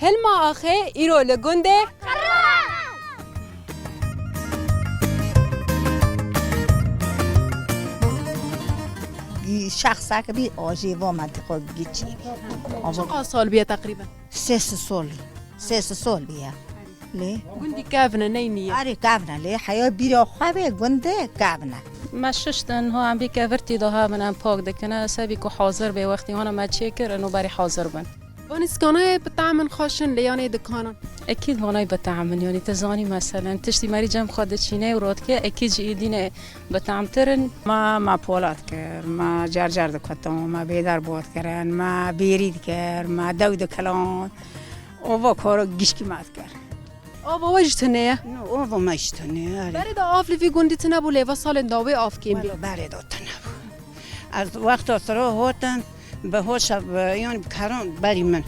هلما آخه ایرو لگنده شخصا که بی آجی و منطقه گیچی چقدر سال بیا تقریبا؟ 3 سال بیا لی گندی کافنه نینیه آره کافنه لی حیا بیرا خوابه گنده کافنه ما ششتن ها عم بيك فرتي دوها من ام پاک دکنه سبی که حاضر به وقتی هانا ما چیکر انو برای حاضر بن وانسکانه بتعمل خاشن لیانه دکانن اكيد هوناي بتعمل يعني تزاني مثلا تشتي ماري جام خود چینه و رودکه اكيد جیدینه بتعمترن ما پولاد کر ما جرجر دکتم ما بیدار بود کرن ما بیرید کر ما دود کلان او کارو گیشکی مات کر آبا وجتنه نو او ما اشتنی برای دا آف لیفی گندی تنبو لیوا سال داوی آف کیم بی برای دوتن از وقت اصرا هوتن به هوش یعنی کارون بری من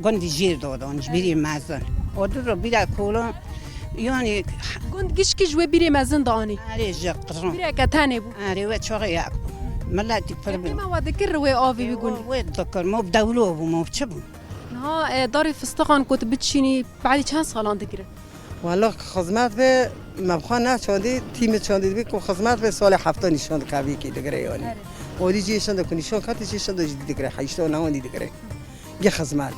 گندی جیر دادن بیری مزن آدو رو بیرا کولون یعنی گند گیشکی جوی بیری مزن دانی آره جقرون بیری کتانه بو آره و چاقی یک ملاتی پر بین ما ودکر روی آفی بی گندی و دکتر ما بدولو بو ما چه بو ها داری فستقان کت بچینی بعدی چند سالان دگیره والله خدمت به مبخواه نشاندی تیم چاندید بی که خدمت به سال 7 نشاند قوی کی دگره یعنی اودی جیشان دکو نشان کاتی جیشان دو دگره 8 9 دگره یه خدمت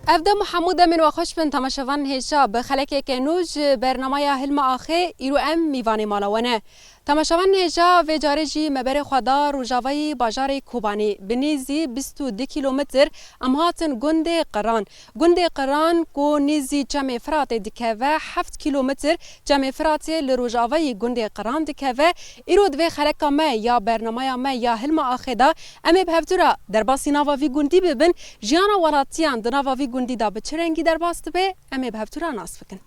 افدا محمود من و خوش بن تماشاوان هیچا به خلک کنوج برنامه هلم آخه ایرو ام میوانی مالاونه تماشاوان هیچا و جارجی مبر خدا روجاوی بازار کوبانی بنیزی 22 کیلومتر امهاتن گند قران کو نیزی جمع فرات دکوه 7 کیلومتر جمع فرات لروجاوی گند قران دکوه ایرو دو خلک ما یا برنامه ما یا هلم آخه دا امی بهفتورا در باسی ناواوی گندی ببن جیانا ولاتیان دناواوی گندی دا به چرنگی در باست به امی بهفتورا ناس بکن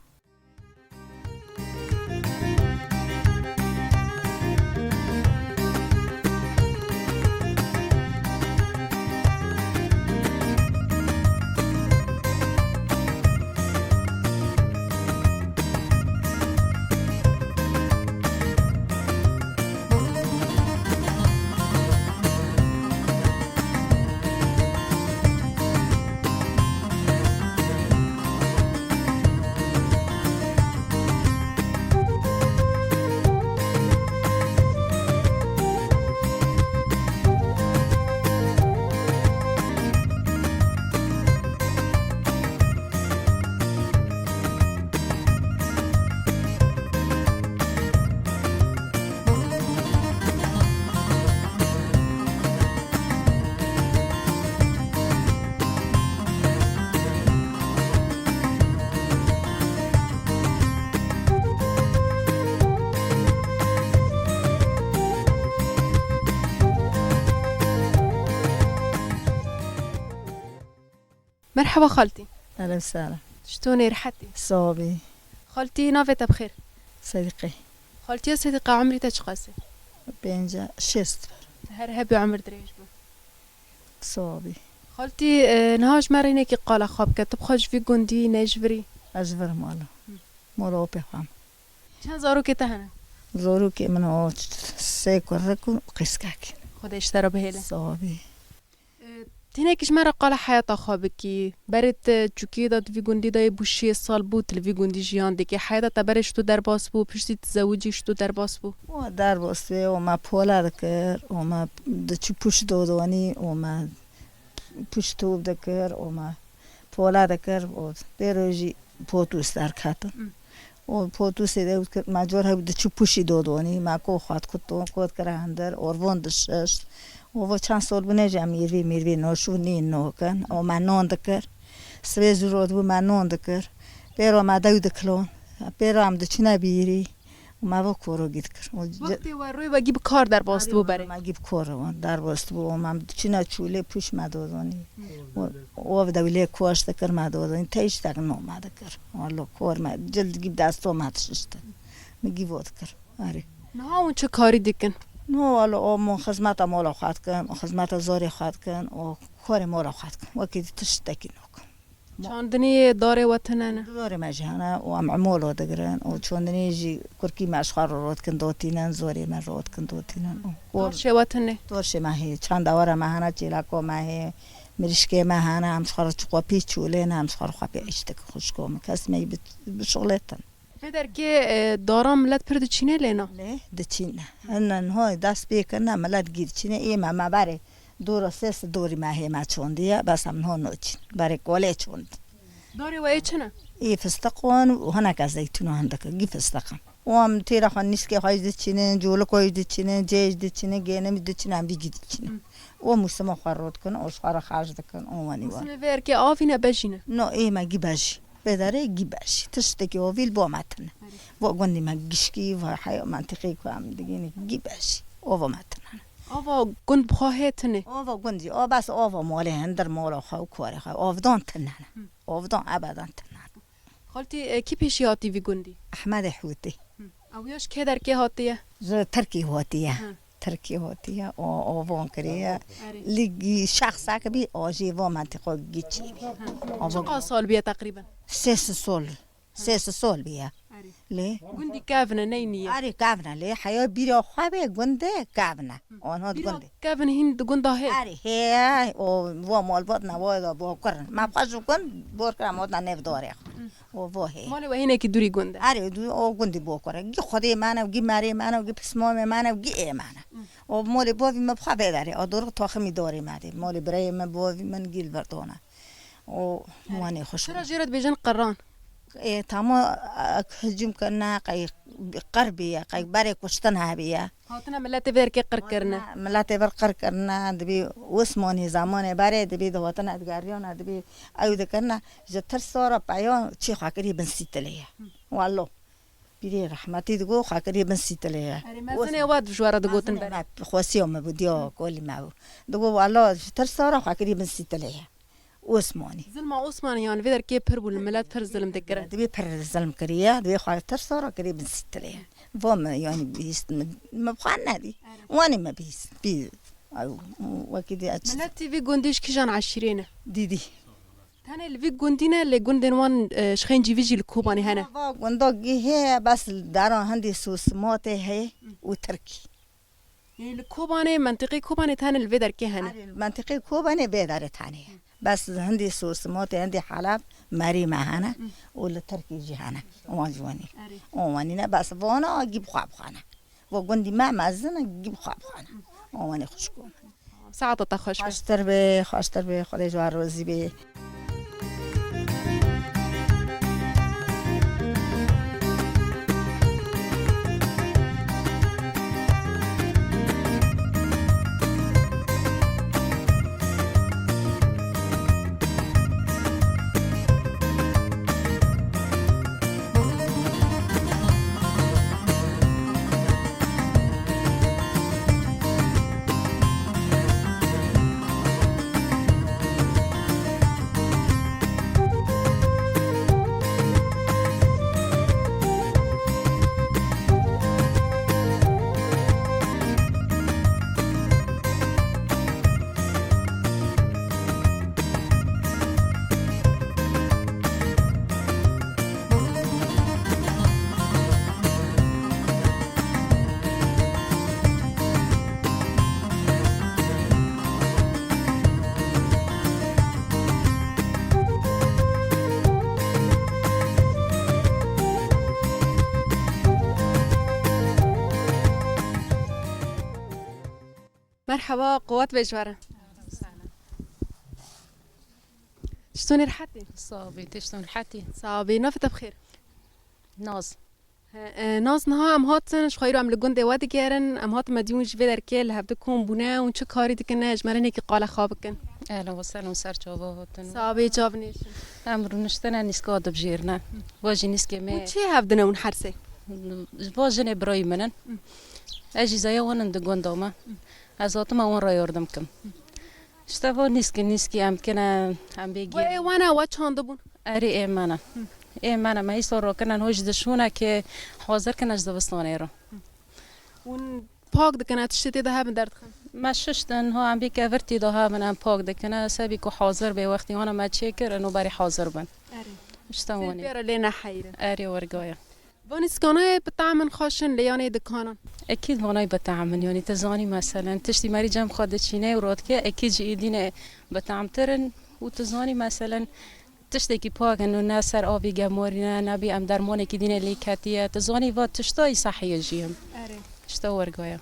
مرحبا خالتي اهلا وسهلا شلونك رحتي صوبي خالتي نافيتا بخير صديقي خالتي يا صديقة عمري تشقاسي بينجا شست هر هبي عمر دريج بو صوبي خالتي نهاج مرينيكي قال خابك تبخج في جندي نجبري اجبر مالو بفهم چند زارو که تهنه زورو که منو سه کرکو قسکاک خودش ترى بهله صوبي تینکش مرا قال حیات خوابکی برات چوکی داد وی گندی دای بوشی سال بود تلوی گندی جیان دیگه حیات تبرش تو در باس بو پشتی تزوجیش تو در باس بو و در باس و ما پولا دکر و ما دچی پوش دودانی و ما پوش توب دکر و ما پولا دکر و دیروزی پوتوس در کاتن و پوتوس دیروز که ماجور هب دچی پوشی دودانی ما کو خاط کتون کود کراندر اور وندش و چند سال بونه جمعی میروی نشونی نوکن و من نان دکر سویز رود و من نان دکر پیرو ما داود کلون پیرو هم دچی نبیری و ما با کارو گید کر وقتی و روی و گیب کار در باست بو بره ما گیب کارو در باست بو و ما دچی نچوله پوش مدادانی و دوله کوش دکر مدادانی تیش تک نو مدکر والله کار ما جلد گیب دستو ماتشست میگی واد کر آره نه اون چه کاری دیکن نو والا ما خدمت مالا خواهد کن خدمت زاری خواهد کن و کار مالا خواهد کن وقتی تشتکی نکن چاندنی داره وطنه دور مجهنا وام عمولو دقران وشوندني يجي كركي ما أشخار رود كندوتينن زوري من رود كندوتينن دورشه وطنه دورش ما هي چند دورة ما هنا جيلاكو ما هي مرشكي ما هنا هم شخار چقوا بيچولين هم شخار خوابي اشتك خوشكو كاس ما بشغلتن فدر که دارم ملت پرد چینه لینا ليه دچينا ان هو داس بيكنا ملات گير چينه اي ما باري دور سس دوري ما هي ما چونديا بس هم هون نوچ باري كولي چوند داره و ایچنه اي فستقون وهناك زيتون عندك جي فستقم وام تيرا خان نسكي خايز دچينه جول كوي دچينه جيج دچينه گينم دچينه هم بيجي دچينه ومسما خرود كن او شخار خارج دكن اوني وا اسم فر که آفینه بجینه نو اي ما جي باجي بداره جي باجي تشتكي وفيل بو ماتن بو غني ما گشكي و حي منطقي كام دگيني جي باجي او ماتن آوا گند بخواه تنه او گندي او بس او مال هندر مال خو كوري خو او دون تنن او دون ابدا تنن خالتی کی پیشی هاتی وی گندی احمد حوتي اویاش که در که هاتیه تركي هوتيه تركي هوتيه او فون كريا لي شخصا كبي او جي فو منطقه جيتشي چقدر سال بیه تقریبا سيس سول بيا ليه گندی کافنه نینیه اري كافنا ليه حياه بيرو خوابه گنده كافنا اون هاد بیرا گنده کافن هین گنده هی اري هي او فو مال بوت نواد بو كرن ما بخشو كن بور كرامات نف داره او فو هي مال و هینه که دوری گنده اري دو او گندي بو كره جي خدي معنا وجي ماري معنا وجي بسمو معنا وجي اي معنا او مال بو ما بخوابه داره او دور تاخمي داري مادي مال بري ما بو من جيل بردونه او مواني خوش چرا جیرت بیجن قران إيه تاما هجوم كنا قي قربية قي باري كشتنها بيا هاتنا ملت فر که قر کرنه ملاتي برقر كنا دبي واسموني زماني باري دبي دواتنا ادقاريون دبي ايو دكنا جتر صورة بايون چي خاكري بنسيت ليا والله بيري رحمتي دقو خاكري بنسيت ليا مزنه واد بجواره دگوتن بر خواسيو ما بديو كل ما دقو والله جتر صورة خاكري بنسيت ليا واسموني ظلم عثمانیان ویدر که پر بول ملت پر ظلم دکره دبي بر الظلم كريا دبي خاطر صورة قريب من 6 ليا فما يعني بيست ما بخانا دي وانا ما بيست بي او وكذا ملت وی گندیش کیجان عشرینه ديدي تانه الوی گندینه لگندن وان شخین جیویجی الکوبانی هنه وندوقي هي بس دارون هندي سوس موتي هي وتركي یعنی الکوبانی منطقی کوبانی تانه الویدر که هنه منطقي كوباني بيدار تاني بس هندي سوس موتي هندي حلب ماري معانا ولا تركي جهانا واجواني وانينا بس فانا اجيب خواب خانه وقندي ما مازن اجيب خواب خانه واني خوشكم ساعت تخوش خاشتر به خدا جوار روزی به مرحبا قوات بجواره شلون رحتي؟ صافي تشتون حتي صافي نافت بخير ناز ناز نها ام هاتن شخيرو ام لگند واد گرن ام هات مدیون جوی در کل هبدکم بونه و چه کاری دکنه اجمرنه که قال خوابکن اهلا وسهلا سر جوابا هاتن صافي جابنيش امرو نشتنا نسكا دبجيرنا واجي نسكي ما چه هبدنا اون حرسه واجي براي منن اجي زي وانا دگوندوما از هاتم اون را یاردم کم اشتباه نیسکی ام کنه ام بگی و وانا و چاند بون اری ایمانا ما ایسا را کنن هوش دشونه که حاضر کنه از دوستانه را اون پاک دکنه تشتی ده هم درد خم ما ششتن ها ام بیک ورتی ده ها من ام پاک دکنه سبی کو حاضر به وقتی هانا ما چیکر انو بری حاضر بن اشتوانی بيرا لينا حيرة اری ورگایا فانسكاناي بطعم خاشن لياني دكانا اكيد وانای بطعم يعني تزانی مثلا تشتي ماری جام خود چینه و راد که اكيد جیدینه بطعم ترن و تزانی مثلا تشتی کی پاک انو نه سر آبی گمارینه نبی ام درمانی کی دینه لیکتیه تزانی و تشتای صحیه جیم اشتا ورگایا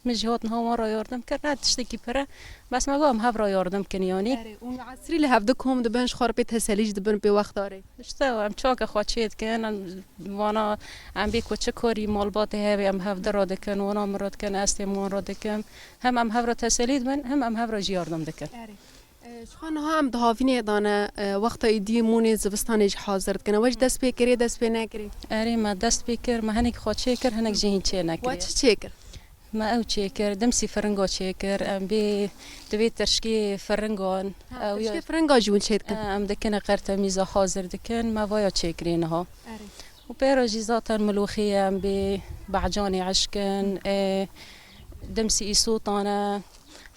مجهات نها ما را یاردم کرد نه تشتی کی پره بس مگو هم هف را یاردم کنی یعنی اون عصری اللي هفدكهم دبنش خاربي تساليج دبن بوقت داري اشتا هم چاک خواچید کن وانا ام بی کوچه کاری مالبات هاوی ام هف در را دکن وانا مراد کن استیمان را دکن هم هف را تسالید من هم هف را جیاردم دکن شخوان ها هم دهاوینه دانه وقت ایدی مونی زبستانیج حاضر کنه وش دست بکری دست بی نکری اری ما دست بکر ما هنگ خواچه کر هنگ جهین چه نکری وچ چیکر ما او چیکر دمسی فرنگا چیکر ام بی دوی ترشکی فرنگان او شكي فرنگا جون شيت كن ام دکن قرطه میزا حاضر دکن ما وایا چیکرین ها و پیرا جیزاتا ملوخیه ام بی بعجانی عشکن دمسی ایسوطانه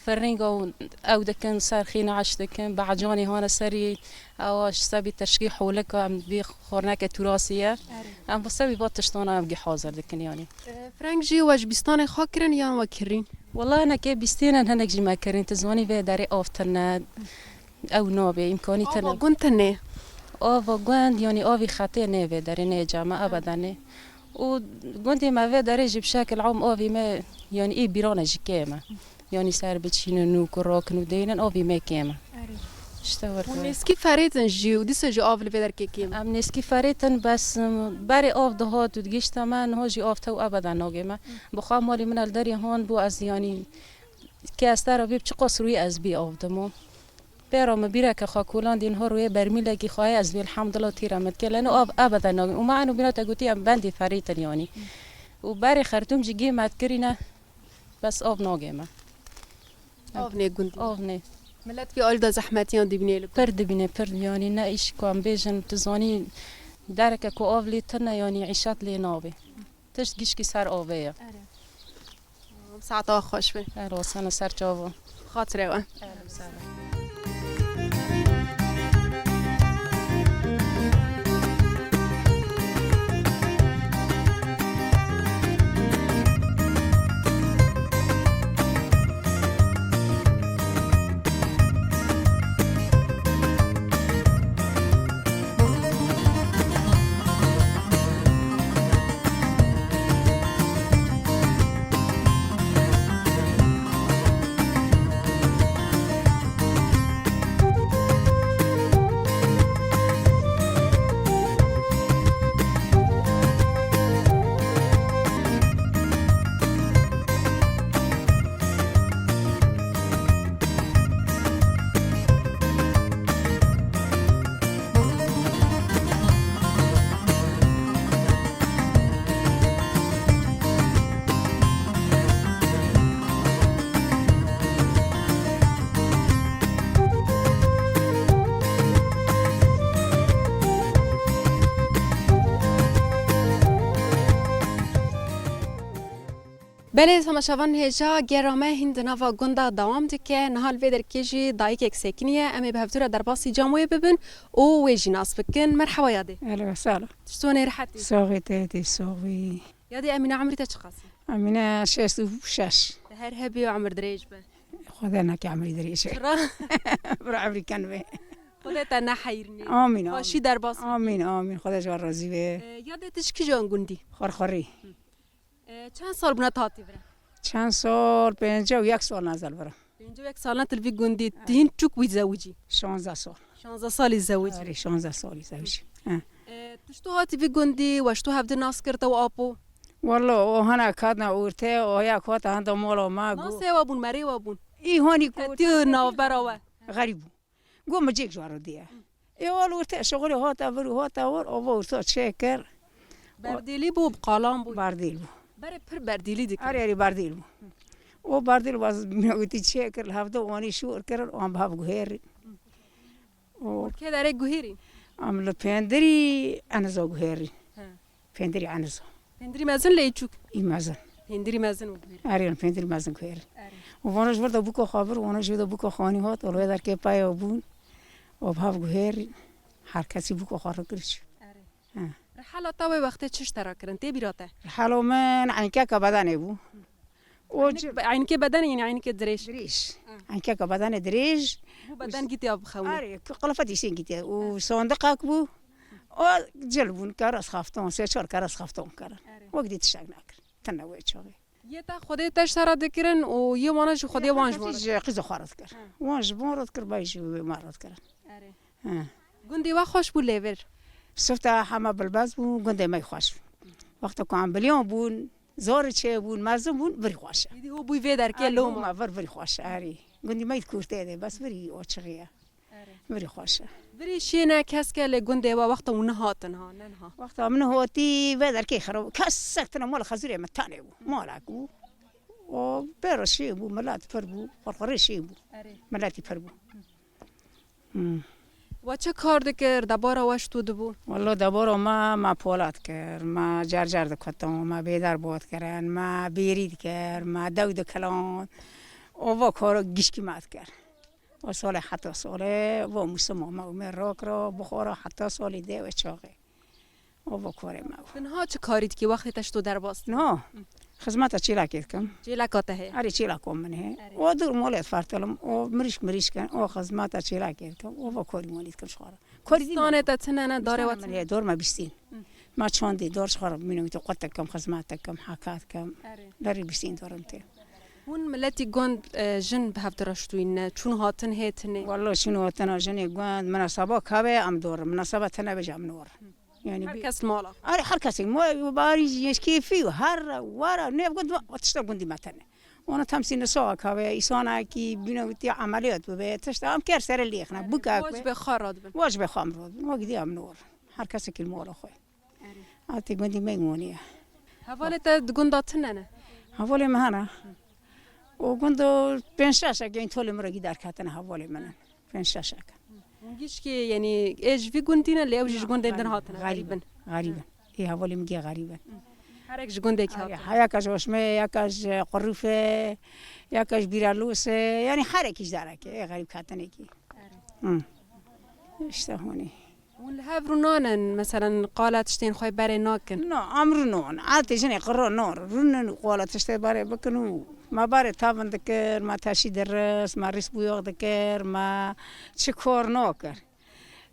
فرنگا او دکن سرخین عش دکن بعجانی هانا سری اوش سبی تشکی حولک ام بی خورنک توراسیه ام بسبی با تشتانه ام گی حاضر دکن یعنی فرنگ جي وش بستان خاكرن يان وكرين والله انا كي بيستينا هنك جي ما كرين تزواني في داري اوفتنا او نوبي امكاني تنا قنت نه اوفا قوان يعني اوفي خطي نه في داري نه جامعة ابدا نه و قوندي ما في داري جي بشكل عام اوفي ما يعني اي بيرانا جي كيما يعني سار بتشينا نوك وراكن ودينا اوفي ما كيما اشتور ونسكي فريتن جي وديس جي اوف اللي بدر كيكيم ام نسكي فريتن بس بري اوف دهات ودقيش تمام هو جي اوف تو ابدا نوجما بخا مالي من الدري هون بو از يعني كاستر بي بچقص روي از بي اوف دمو بيرو مبيرا كخاكولان دين هو روي برميله كي خاي از بي الحمد لله تيرمت كلانو اوف ابدا نوجي وما انو بينا تقوتي ام بندي فريتن يعني وبري خرطوم جي جيمات كرينا بس اوف نوجما اوف نه قنت اوف نه ملت في أولدا زحمتيان دبني لك برد بینه پرد یعنی نه ایش کام بیجن تزانی درک کو آولی تنه یعنی عیشت لی نابه تشت گیش کی سر آوه ساعتا خوش بي راسنا سر جاوا خاطره وان بله تماشاوان هجا گرامه هند نوا گندا دوام دکه نهال ویدر کیجی دایک یک سکنیه امی به هفتور در باسی جاموی ببن او ویجی ناس بکن مرحبا یادی اهلا وسهلا تشتوني رحتي صاغي تاتي صاغي یادی امینه عمری تشخاصي أمينة شاش وشاش هر هبی و عمر دريج به خذ أنا كعمري دريش را برا عمري كان به خودت نحیرنی آمين باشی در باسی آمين آمين خذ جوار رازي به یادت تشکی جان گندی خرخري چند سال بنا تاتی بره چند سال 51 سال نزل برا اینجا یک سال نتل وی گندی تین چوک وی زوجی 16 سال 16 سالی زوجی آره 16 سالی زوجي تشتو هاتی وی گندی وشتو هفته ناس کرده و آپو والله وهنا كادنا أورته ويا كوتا هذا مولا ما ناس جو و بون مری و بون إيه هوني تی ناو براوه غريب قوم جيك جوار ديه إيه والله أورته شغلي هاتا برو هاتا ور أبو أورته شكر بردیلی بو بقالام بو بارديل بره پر بردیلی دیگه آره باردیل و باردیل باز میگویی چه کرد هفته وانی شور کرد و هم به گوهری و که داره گوهری عمل پندری انزا گوهری پندری انزا هندری مزن لیچوک این مزن هندری مزن و گوهری آره پندری مزن گوهری وانش برده بوکو خابر وانش برده بوکو خانی هات ولو در که پای بون و بهاف گهر هر کسی بوکو خار کرد. رحلة طوي وقت چش ترا کرن تی بیراته حالا من عنکه که بدنه بو عینک بدن یعنی عینک دریش دریش عنکه که بدن دریش بو بدن گیتی آب خونه آره قلفتی سینگیتی و صندوق بو و جلبون کارس خفتون سه چهار کارس خفتون کردن وقتی تشک نکرد تنوع چاقی یه تا خودی تش ترا دکرن و یه وانش خودی وانش وارد وانج قیز خارد کرد وانج بارد کرد بایش مارد کرد گندی و خوش بو لیور صفت همه بلباز بون گنده می خوش وقتا که عملیان بون زار چه بون مزم بون بری خوشه دیدی هو بوی وی در که لوم ما بری خوشه آری گندی می کورته ده بس بری آچقیه بری خوشه بری شینه کس که لگنده و وقتا اون هاتن ها ننها وقتا من هاتی و در که خراب کس سختنا مال خزوری متانه بو مالک بو و برشی بو ملات پر بو قرقرشی بو ملاتی پر بو و چه کار دکر دبارا وش تو دبو والله دبارا ما پولاد کر ما جرجر دکتم ما بیدار بود کردن ما بیرید کر ما دود کلان و کارو گیشکی مات کر و سال حتی ساله و موسم ما و راک را بخورا حتی سالی ده و چاقه و کار ما تنها چه کارید که وقتی تش تو در باست نه خدمت چی لاکید کم چه لکاته هی آره چی لاکم منه و دور مالیت فرتلم و مریش کن و خدمت چی لاکید کم و کاری مالیت کم شخاره کاری دانه تا تنه داره و من دور ما بیستین ما چاندی دور شخاره منو تو قطع کم خدمت کم حکات کم داری بیستین دارم ته اون ملتی گند جن به هفت رشتوین چون هاتن هیتنه والله شنو هاتن جنی گند مناسبه کبه ام دور مناسبه تنه بجام نور يعني هر کس مالا أنا حركتي ما باريج كيفي وهر ورا نبغى وتشتغل عندي مثلا وأنا تمسين ساعة كذا إنسان كي بينو عمليات وبتشتغل أم كير سر اللي إحنا بكا واجب خارد بن واجب خامرود وقدي أم نور حركتي كل مال أخوي أنتي عندي ميمونية حوالت گنداتنه حوالي مهنا وقندو بنشاشة كين طول مرة قدار كاتنا حوالي منا بنشاشة میگیش که یعنی ايش في گندینه لیوجش گندن هاتنه غریبن إيه حوالي مجي غریبن هر یک گنده که هاتنه یکاش وشمه یکاش قروفه یکاش بیرالوسه یعنی هر یکیش داره که غریب کاتنه کی اشتهونی اون هفرو نانن مثلا قالت شتين خوي بري ناكن نه امر نون عادت جنی قرار نور رون قالت شته بري بکنو ما بري تابن دکر ما تاشی درس ما ریس بویاق دکر ما چه کار ناکر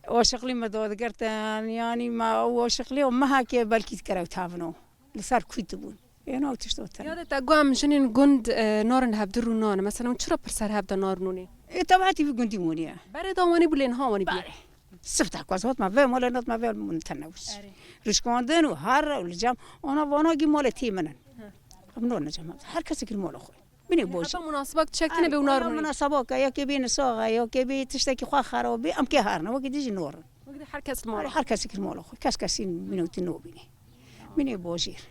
او شغلی ما داد گرتن یعنی ما او شغلی و ما که بلکی کرو تابنو لسر کویت بون اینا تشتوتن یادت اگوام جنین گند نارن هفدرو نان مثلا چرا پرسر هفدا نار نونی تبعتي في قندي مونيا بري دامانی بولین ها وانی بیا سفت كوزات ما في مال نات ما في منتنوس رشكوندن وهر والجام انا وانا جي مال تيمنن قبلنا جماعه هر كسك المال اخوي بني بوش حتی مناسبات چکتنه به نار نونی مناسبات يا كبي نساغه يا كبي تشتكي خو خرابي ام كي هرنا وقت يجي نور وقتی هر کس مال هر كسك المال اخوي كسكسين منو تنو بني بوشير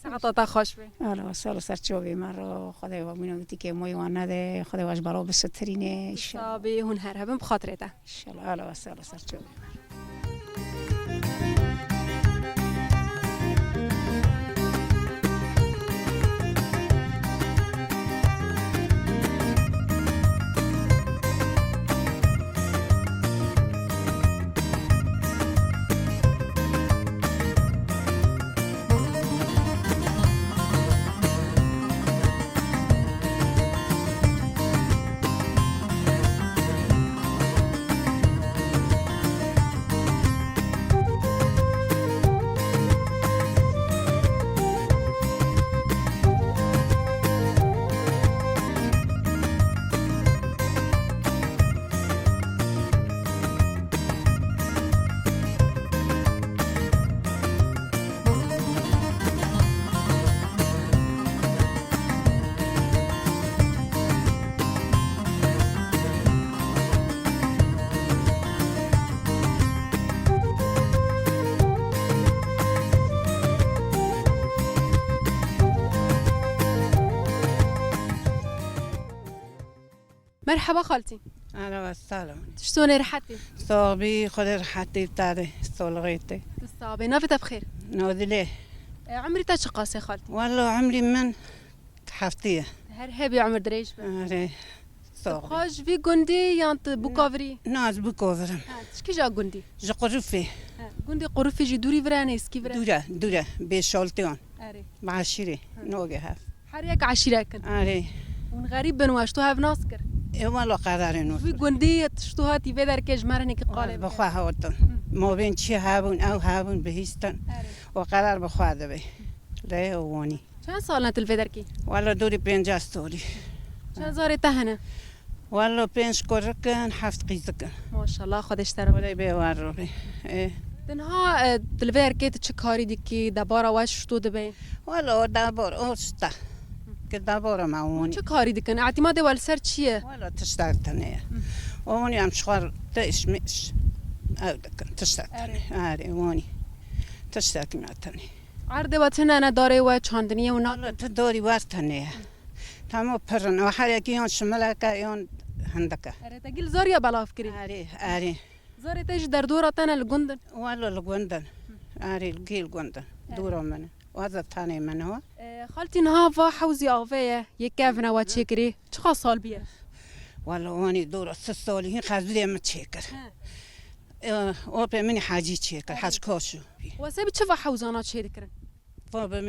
سقطت خوش بی الله سال سرچوبي مرا خدای و منو تي مویوان نده خدای واش برا بسترینه ان شاء الله صابی هون هر هم بخاطرته ان شاء الله الله سال سرچوبي مرحبا خالتي أهلا وسهلا شلون رحتي صابي خذ راحتي بتاعي صلغيتي صابي نافته بخير نودي ليه عمري تا قاسي خالتي والله عمري من حفتيه هر هبی عمر دریش به آره ساق خواج وی گندی یا بوکاوری ناز بکوورم چکی جا گندی جقرفه گندی قروفی جی دوری ورانه اسکی ورانه دوره به شالتیان آره معشره نوگه هست هر یک عشیره کن آره اون غریب بنواش تو هف ناس کر والا قرار نوز وی گندی تشتو هاتی به در کش مرنه که قالب بخواه هاتن ما بین چی هابون او هابون بهیستن و قرار بخواه ده لی وانی چند سال نتل فدر کی والا دوری 50 سالی چند زاره تهنه والا 5 کرکن 7 قیزکن ماشاءالله خودش تر ولی به وار رو به تنها دلویر که چه کاری دی که دبارا واش شتو دبی والا دبار اوستا که دبار معونی چه کاری دی کن اعتماد وال سر چیه والا تشتاقتنه وانی هم شخار تش مش او دکن تشتاقتنه آره وانی تشتاقتنه عرض وطن انا داره و چاندنیه و نا والا تداری ورتنه تمام پرن و هر یکی اون شمله که اون هندکه اره تگیل زاریا بلاف کری آره زاری تاج در دورا تن الگندن والا لگوندن آره گیل گوندن دورا منه وازب تانه منه هو خالتي نها و حوزي آوه یک کفنا و چکری چه سال بیه والا وانی دورا 3 سالی هین خزلی هم چکر او به منی حاجی چکر حاج کاشو و سبی چه و حوزانا چه دکرن و به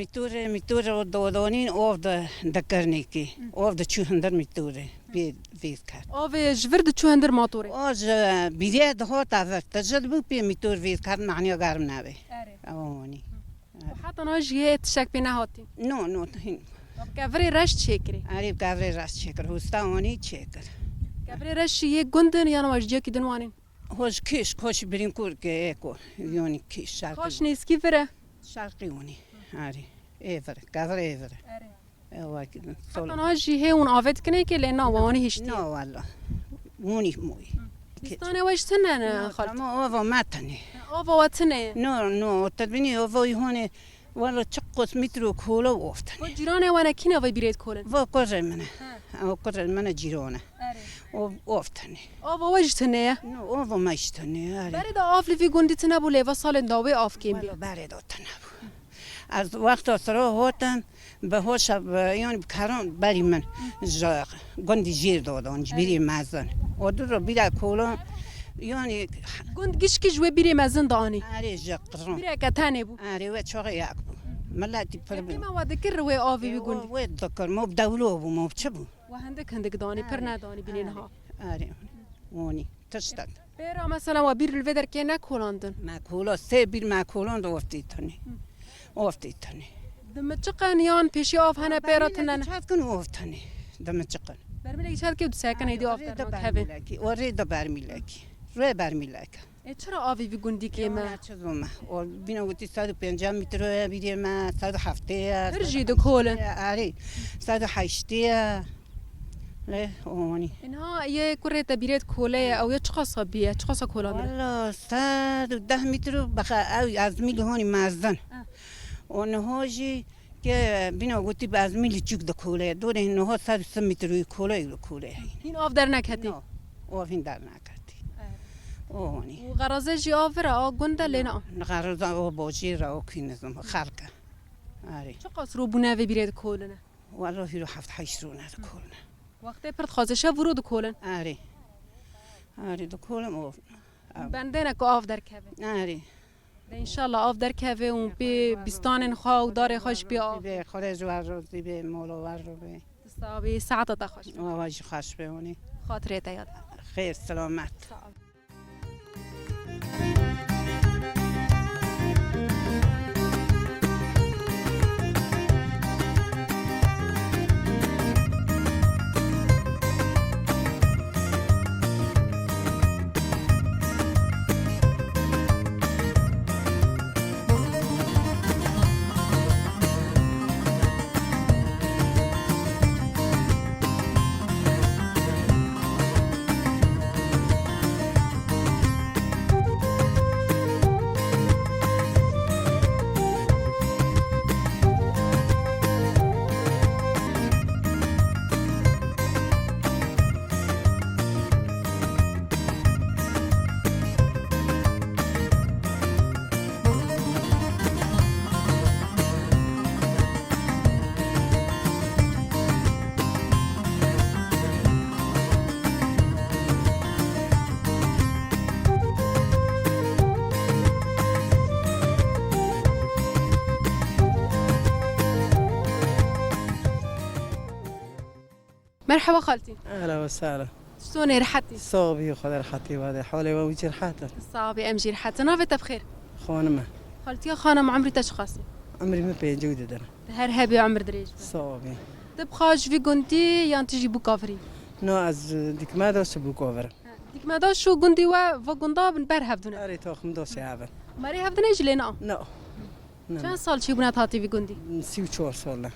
میتوره و دودانین او دکرنی کی او چو هندر میتوره بی ویز کرد آوه جورد چو هندر ماتوره آج بیریه ده تا تجد بو بی میتور ویز کرد معنی گرم نبی وانی حتی ناجیه تشک بی نهاتی نو هین کفری رشت چکری عریب گاوری راست چکر هستا وانی چکر کفری رشت یک گندن یا نواجدیه که دنوانین هوش کیش کوش برین کور که اکو یونی کیش خوش نیسکی فره شرقی ونی آره ایور گاور ایور واکدن حتی سول ناجیه اون آفت کنه که لینا وانی هشتی نه والله مونی موی بستانه وش تنن خالت اما اوه ماتنی آوا وطنه نو تدبینی اوه هونه والله چقص میترو کولا وفتن و جیرانه وانا کینه وی بیرید کولن و کجا منه او کجا منه جیرانه او وفتنی آوا وش تنه نو اوه ماشتنی آره برای دا آفلی فی گندی تنه بوله و سال داوی آف کیم بی والله برای نبود از وقت اصرا هاتن به هوش یعنی بکران بری من گندی جیر دادن بیری مزن و دو رو بیره کولا یعنی گند گیش که جوی بیری مزن دانی آره جقران بیره کتانه بو آره و چاقه یک بود ملاتی پر بیم ما و دکر روی آوی بی گندی و دکر ما بدولو بو ما چه بود و هندک دانی پر ندانی بینین ها آره وانی تشتد برا مثلا و بیر الودر که نکولاندن ماکولا سه بیر ماکولان دو وفتی تانی دم چقن یان پیشی آف هنه برا تنن چهت کن وفتنی دم چقن برمیلک چهت که دو سکن ایدی آف در مکهبه وری دا برمیلکی روی برمیلک چرا آوی بی گندی که ما چه زومه و بینا گویی 150 متر بیری ما 170 هر جیدو کولن آره 180 له اونی اینها یه کره تبیرت کوله او یه چقاسا بیه چقاسا کولاندن والله 110 متر بخا او از میل هونی مازن اونهاجی که بینا گویی از میل چوک د کوله دور اینها 130 متر کوله این آف در نکتی او فين در نکردی اونی و غرازه جی آفره آ گنده لینا نقرض او باجی را کی نظام خلقه آره چقاس رو بونه و بیرد کولنه والله رو 7-8 رو نه کولن وقتی پرت خازشه ورود کولن آره دو کولم او بنده نکو آف در کبه آره انشالله آف در کبه اون بی بستان خواه و داره خوش بی آف به خارج ور رو به مولا ور رو به دستاوی ساعت تا خوش و واج خوش به اونی خاطره تیاد خیر سلامت مرحبا خالتي. اهلا وسهلا. شلوني رحتي؟ صوبي خذ راحتي وهذا حولي وجه راحته. صعبي امجي رحتي نافت بخير. خانمه خالتي خانم عمري تشخاصي. عمري ما بين جودة دنا. هر هبي عمر دريج. صوبي. تبخاش في جندي يان تجي بوكافري. نو از ديك ما دوش بوكوفر. ديك ما داش شو جندي و جندا بن بر هفدونه. اري توخم دوش هذا. ماري هفدونه جلنا. نو. چند سال چی بنات هاتی في جندي؟ 34 سال.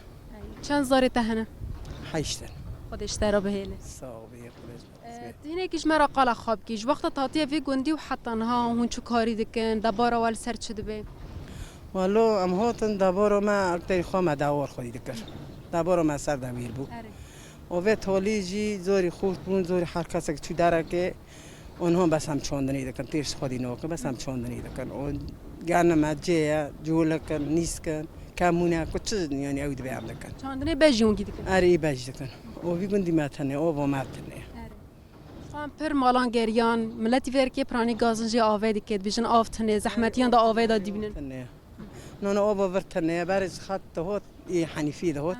چند زاری تهنه؟ حيشتن. خودش ترا بهله. صوبي خذ. تینه کیش مرا قال خواب کیش وقت تاتی في جندي و حتی نها هون چو کاری دکن دبارا وال سر چه دبه. والله ام هاتن دبارو ما اکتری خواهم داور خودی دکر. دبارو ما سر دویر بو. و به تولیجی زوری خوب بون زوری هر کسی که چی داره که آنها بس هم چاندنی دکن تیرش خودی نوکه بس هم چاندنی دکن و گرن مجه جول کن نیست کن کمونه کچه یعنی اود بیام دکن چاندنه بجیون گی دکن اری بج دکن و بیگندی ماتنه او با ماتنه خام پر مالان گریان ملتی ورکی پرانی گازنجی آوه دکت بیشن آفتنه زحمتیان دا آوه دا دیبینن نون او با ورتنه برز خط هات حنیفی دهات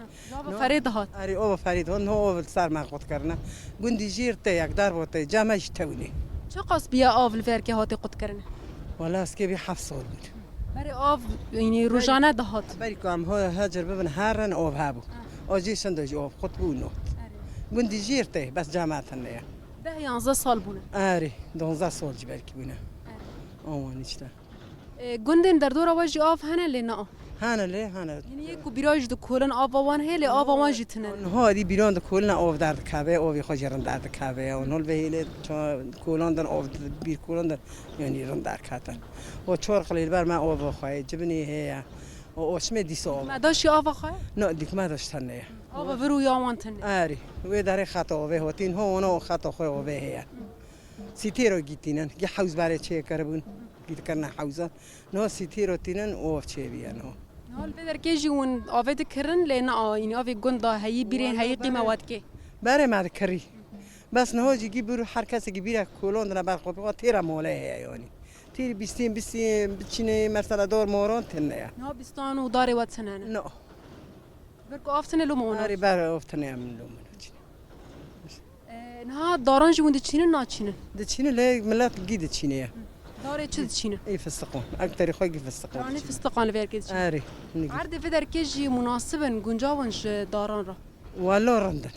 فرید هات اری او فرید هات او سر مقود کرنه گندی جیرته یک در بوده جمعش تونی چه قاس بیا آف الورکی هاتی قد کرنه ولی از که بی 7 سال بود برای آف یعنی روزانه دهات بری کام ها هجر ببن هرن آب هبو آجیشن داج آب خود بونو گندی جیرته بس جمعت نه 10-11 سال بونه آری 12 سال جبر کی بونه آوان ایشته گندن در دور آواجی آف هنه لینا هانه لی هانه یعنی یک بیراج دو کلن آب وان هلی آب وان جتنن ها دی بیرون دو کلن آب درد کبه آبی خواجرن درد کبه اونول به هیله چون کلان دن آب بیر کلان دن یعنی رن در کاتن و چهار قلیل بر من آب خواهی جبنی هیا و آشمه دیس آب ما داشتی آب خواهی؟ نه دیک ما داشتن نه آب ورو یا وان تنه آری و در خطا آبه هاتین ها اونا خطا خواه آبه هیا سیتی رو گیتینن که حوز برای چه کربون گیت کرنا حوزه نه سیتی رو تینن آب چه بیانو حال بدر کیجی اون آب دکرن لینا یعنی آب گندا هی بیرین هی قیمه واد که برای ما کری بس نه جی برو هر کسی که بیره کلون دنا بر خود تیرا موله یعنی تیر بیستیم بچینه مثلا دور موران تنه نه بیستان و داره واد سنانه نه برکو آفتنه لو مونه آری بر آفتنه هم لومن نه داران جون دچینه ناچینه دچینه لی ملت گید چینه داره چه دچینه ای فستقون اکتری خوی فستقون رانی فستقان لور کیج آری عرض بدر کیجی مناسبن گنجاونش داران را والله رندن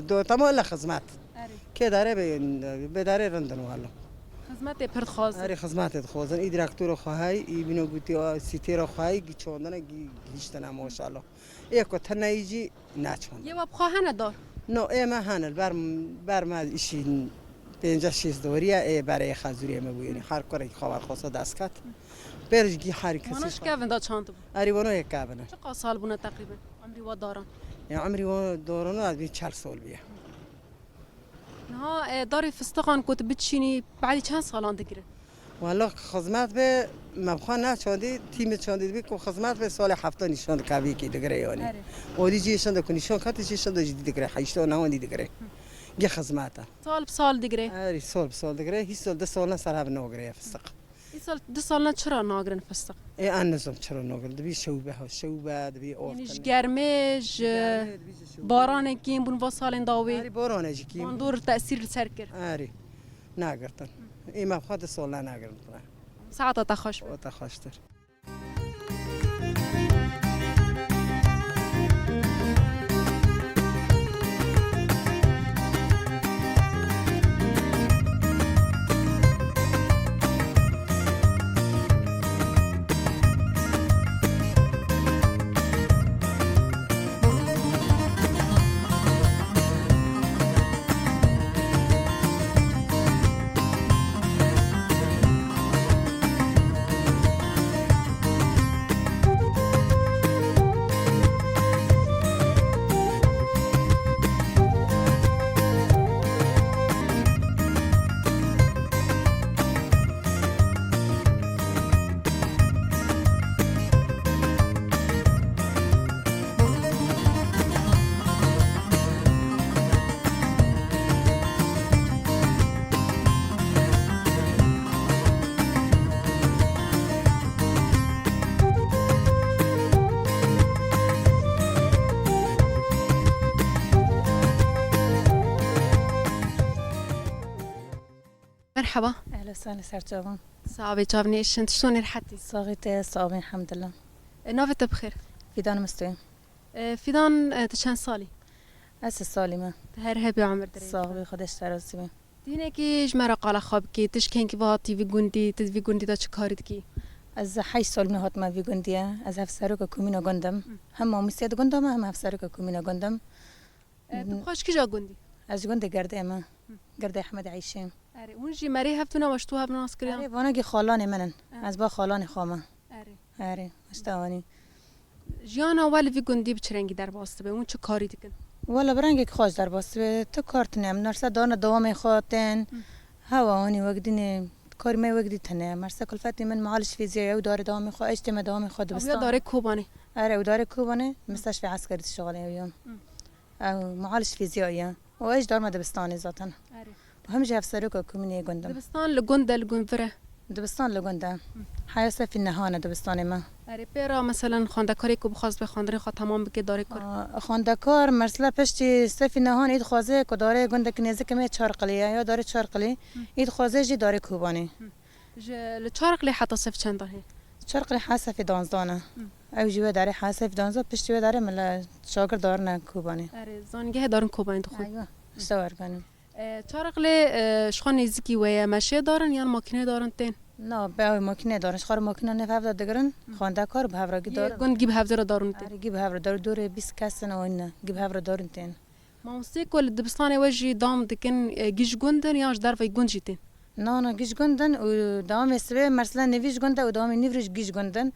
دو تمام خدمات که داره به داره رندن والله خدمت پرد خواز آری خدمات خوازن ای دکتر خواهی ای بینو گویی سیتی را خواهی گی چوندن گی گیشتن ماشاءالله یک تنایجی نچوند یه باب خواهن دار نه ای ما هنل بر ما ایشین 5-6 دوریه ای برای خازوری ما بودی هر کاری خبر خواسته دست کرد برج گی هر کسی منش کیون دا چند بود آری ونو یک کابنه چه قاس سال بونه تقریبا عمری و داران یا عمری و دورانو از 40 سال بیه نه داری فستقان کت بچینی بعدی چند سالان دگیره والله خدمت به مبخوان نشاندی تیم چاندی بی کو خدمت به سال 7 نشان کابی کی دگره یعنی اودی جیشان دکو نشان کاتی جیشان دجی دگره 8 نه دگره گه خدمت سال بسال دگیره آری سال دگره هیچ سال 2 سال نه سر هم نوگره فستق این سال 2 سال نه چرا ناگرن فستق ای آن نظام چرا نوگر دبی شوبه دبی آفتن یعنی گرمش باران کیم بون وسالن داوی آری بارانه جی کی دور تاثیر سر کرد آری نگرتن ای مبخواد سال نه نگرتن ساعت تخش او تخشتر مرحبا. اهلا وسهلا سرجابان. صعبة جابني ايش انت شلون رحتي؟ صاغيت صابين الحمد لله. نوفت بخير. فيدان مستوي. فيدان تشان صالي. أسس سالمة. هرهبي عمر دري. صاغبي خدش ترازي. دينكي جمرة قال خابكي تشكين كي فاتي في جندي تدفي جندي دا شكارتكي. از 8 سال میهات ما وی گندیه از هفسروک کومینا گندم هم میسید گندم هم هفسروک کومینا گندم تو خوش کی جا گندی از گند گرده ما گرده احمد عیشه اره اون جی مری هفتونه واشتو هب ناس اره کریان وانگی خالان منن از با خالان خامه اره اره اشتوانی جیان اول وی گندی بچرنگی در واسطه به اون چه کاری دیکن ولا برنگی خوش در باست تو کارت نیم نرسه دان دوام خاطن هوانی وقتی کار می وقتی تنه مرسا کلفتی من معالج فیزیایی و داره دوام خو اجتماع دوام خود بستان داره کوبانی اره و داره کوبانه مستشفى عسكري شغاله اليوم او معالج فيزيائي وايش دار ما دبستاني ذاتا وهم جاي افسروك كوميني غندم دبستان لگنده لگنفره دبستان لغندا حياسه في النهانه دبستاني ما اره پیرا مثلا خواندکاری کو بخواست به خواندن خود تمام بکه داره کار خواندکار مرسلا پشتی سفی نهان اید خوازه کو داره گندک نزدیک می 4 قلیه یا داره 4 قلی اید خوازه جی داره کوبانی لچارق لی حتی صف چند داره 4 قلی حاسه في دانزدانه او جوه داره حاسه في دانزا پشتی داره مل شاگر دارن کوبانی اره زانگه دارن کوبانی دخول ايوه اشتوار کنیم چارق لی شخوان نزدیکی ویا مشه دارن یا ماکینه دارن تین نه به ماکینه دارنش خار ماکینه نفهمد دگرن خوانده کار به هفراگی دارن گند گیب هفزر دارن تین گیب هفرا دار دور 20 کس نه وینه گیب هفرا دارن تین ماوسی کل دبستان وجی دام دکن گیج گندن یاش در وی گند جیتین نه گیج گندن و دام سبه مثلا نویج گنده و دام نیورج گیج گندن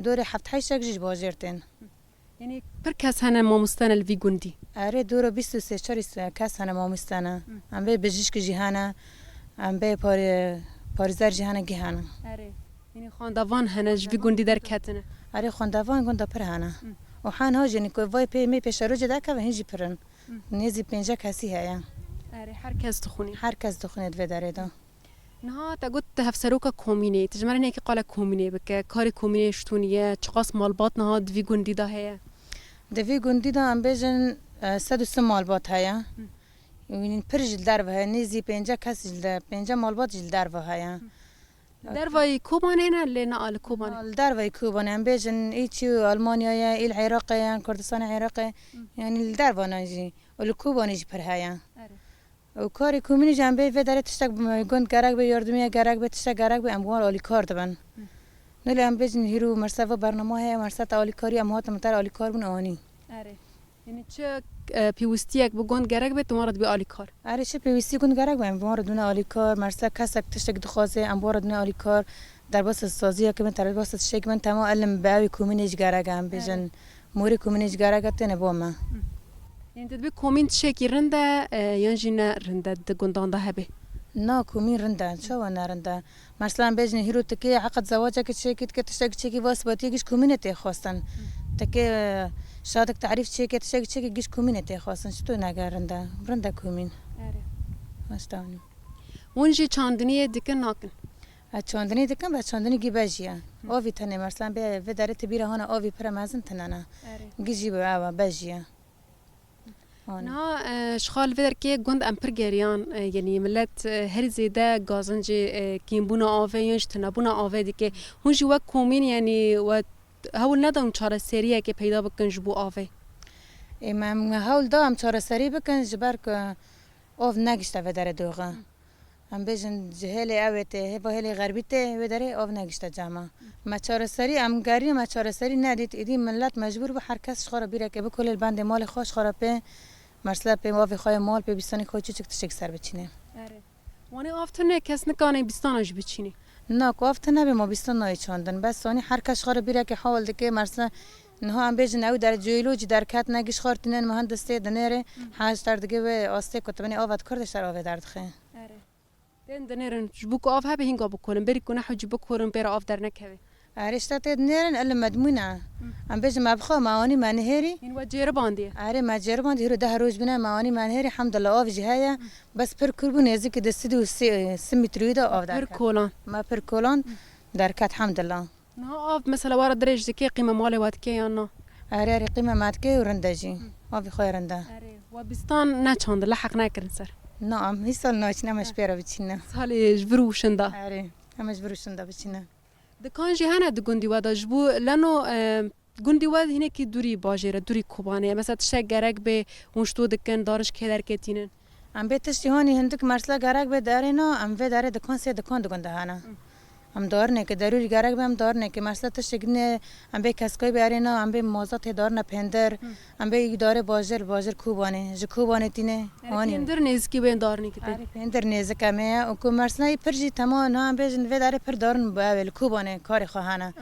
دور 7 8 گیج باجرتن یعنی پر کس هنه مامستان الوی گندی اره دور 23 4 کس هنه مامستانه ام به بجیشک جهانه ام به پارزر جهانه گهانه اره یعنی خواندوان هنه جوی گندی در کتنه اره خواندوان گنده پر هنه و حان ها جنی کو وای پی می پیش رو جدا که هنجی پرن نیزی 5 کسی هيا اره هر کس تخونی هر کس دخونت و داره دا نه تا گفت هفسروکا کومینه تجمرنه که قال کومینه بک کار کومینه شتونیه چقاس مالبات نه دوی گندی ده هه دوی گندی دا ام بجن 103 مالبات هيا یعنی پر جل در و نیزی 5 کس جل 5 مالبات جل در و هيا در وای کوبانه نه لنا آل کوبانه در وای کوبانه ام بجن ایچی آلمانیا یا العراق یا کردستان عراق یعنی در و نجی ول کوبانه پر هيا و کاری کومینی جنبه و داره تشتک گند گرگ به یاردمی گرگ به تشتک گرگ به اموال آلی کار دبن نلی ام بجن هیرو مرسا و برنامه های مرسا تا آلی کاری امهات متر آلی کار بون آنی اره یعنی چه پیوستی یک بگند گرگ به تو مرد به آلی کار اره چه پیوستی گند گرگ به اموال دونه آلی کار مرسا کسک تشتک دخوازه اموال دونه آلی کار در باس سازی که من تر باس تشتک من تمام علم به کومینیش گرگ ام بجن موری کومینیش گرگ تنه با ما یعنی تدبی کومین شکی رنده یا جینا رنده دگندان ده هبه نا کومین رنده شو نرنده مثلا بجن هیرو تکی عقد زواجه که شکیت که تشتک چکی واسباتی گیش کومینته خواستن تکی شادک تعریف چکی تشتک چکی گیش کومینته خواستن شتو نگرنده رنده کومین مستانی اونجی چاندنی دکن ناکن چاندنی دکن با چاندنی گی بجیه آوی تنه مثلا به و داره تبیره هانا آوی پر مزن تنانه گیجی با بجیه نه شخال ودر که گند امپر گریان یعنی ملت هر زیده گازنج کیمبونا آوه یانش تنابونا آوه دی که هنجی وقت کومین یعنی و هول ندام چاره سریه که پیدا بکن جبو آوه من هول دام چاره سری بکن جبر که آو نگشته ودر دوغه هم بجن جهلی اوته هبا هلی غربیته ودره آو نگشته جامعه ما چاره سری ام گری ما چاره سری ندید ایدی ملت مجبور به هر کس خورا بیره که بکل البند مال خوش خورا په مرسلا په وافی خواه مال په بیستانی خواه چک تشک سر بچینه اره وانی آفتنه کس نکانه بیستانش بچینه نه که آفتنه به ما بیستان نای چاندن بس وانی هر کس خورا بیره که حال دکه مرسلا نه هم بجن او در جویلوجی در کات نگیش خورتینن مهندسته دنره حاج در دگه و آسته کتبنی آواد کردش در آوه درد خه دن دنرن جبوك آف هبه هنگا بکنن بری کنه حجی بکنن بر آف در نکوه ارشتات دنرن الا مدمونه ام بجن ما بخوا معانی منهری این وجه باندیه اره ما جربان هیرو ده روز بنا معانی منهری الحمد لله آف جهایا بس پر کربو نزدیک دستی و 3 متری ده آف در پر کولان ما پر کولان در کات الحمد لله نه آف مثلا وارد درج دکی قیمه مال واد کی یا نه اره قیمه مات کی ورندجی آف خیر رنده اره و بیستان نه چاند لحق نکردن سر نعم هیچ سال ناچینه مش پیرا بچینه سال جبرو شنده آره همش بروشنده بچینه دکان جی هنه دگندی ودا جبو لانو گندی ود هینه کی دوری باجره دوری کوبانه مثلا تشک گرک به اونشتو دکن دارش که درکتینن ام بیتش هونی هندک مرسلا گرک به داره نه ام و داره دکان سه دکان دگنده هانا ام دار نه که ضروری گرک به ام دار نه که مرسلا تشگنه ام به کسکای بیاره نه ام به موزات دار نه پندر ام به داره باجر کوبانه ج کوبانه تینه هونی پندر نزکی به دار نکته آره پندر نیزه کمه و کو مرسلا پرجی تمام نه ام به و داره پر دارن باول کوبانه کار خواهانه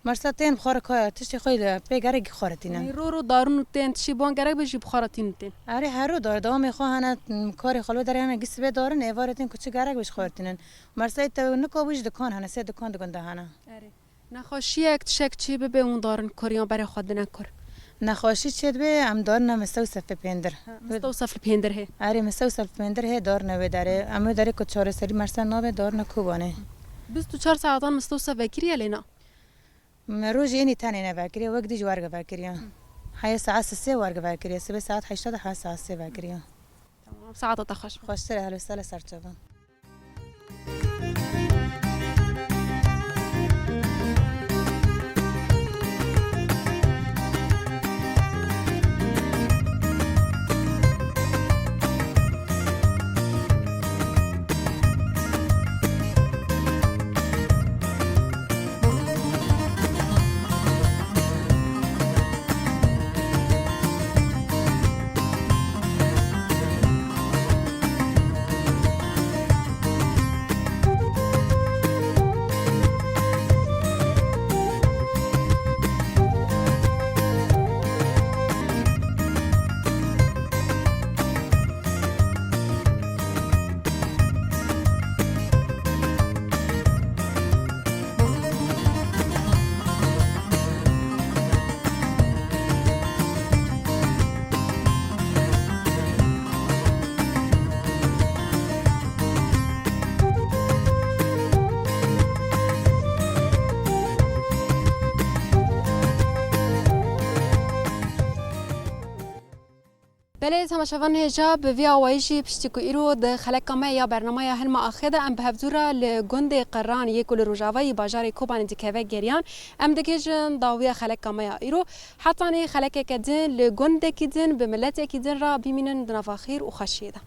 مرسلا تین بخار کار تشی خیلی به گرک خورتینه رو دارون تن تشی بان گرک به جیب خارتین تن آره هر رو دار دوام خواهانه کار خلو داره هنه گس به دارن ایوارتین کوچه گرک بش خورتینن مرسلا تو نکوبش دکان هنه سه دکان دگنده هنه نخوشی یک تشک چی به اون دارن کاریان برای خود نکر نخوشی چید به ام دارن مستوسف پندر مستوصف پندر هه آره مستوسف پندر هه دارن و داره اما داره کو چهار سری مرسلا نو دارن کوبانه 24 ساعتان مستوصف وکریه لینا روز اینی تنه نوکری وقت دیج وارگ وکریه های ساعت 3 وارگ وکریه 3 ساعت 8 ها ساعت 3 وکریه تمام ساعت تخش خوشتر اهل سال سرچوبان بله تماشاوان هجا به وی آوایشی پشتی که ایرو ده خلق ما یا برنامه یا هلما آخده ام به هفزورا لگند قران یک ول روجاوی بازار کوبان دیکه گریان ام دکیجن داوی خلق ما یا ایرو حتی نه خلق کدین لگند کدین به ملت کدین را بیمینن دنفاخیر و خشیده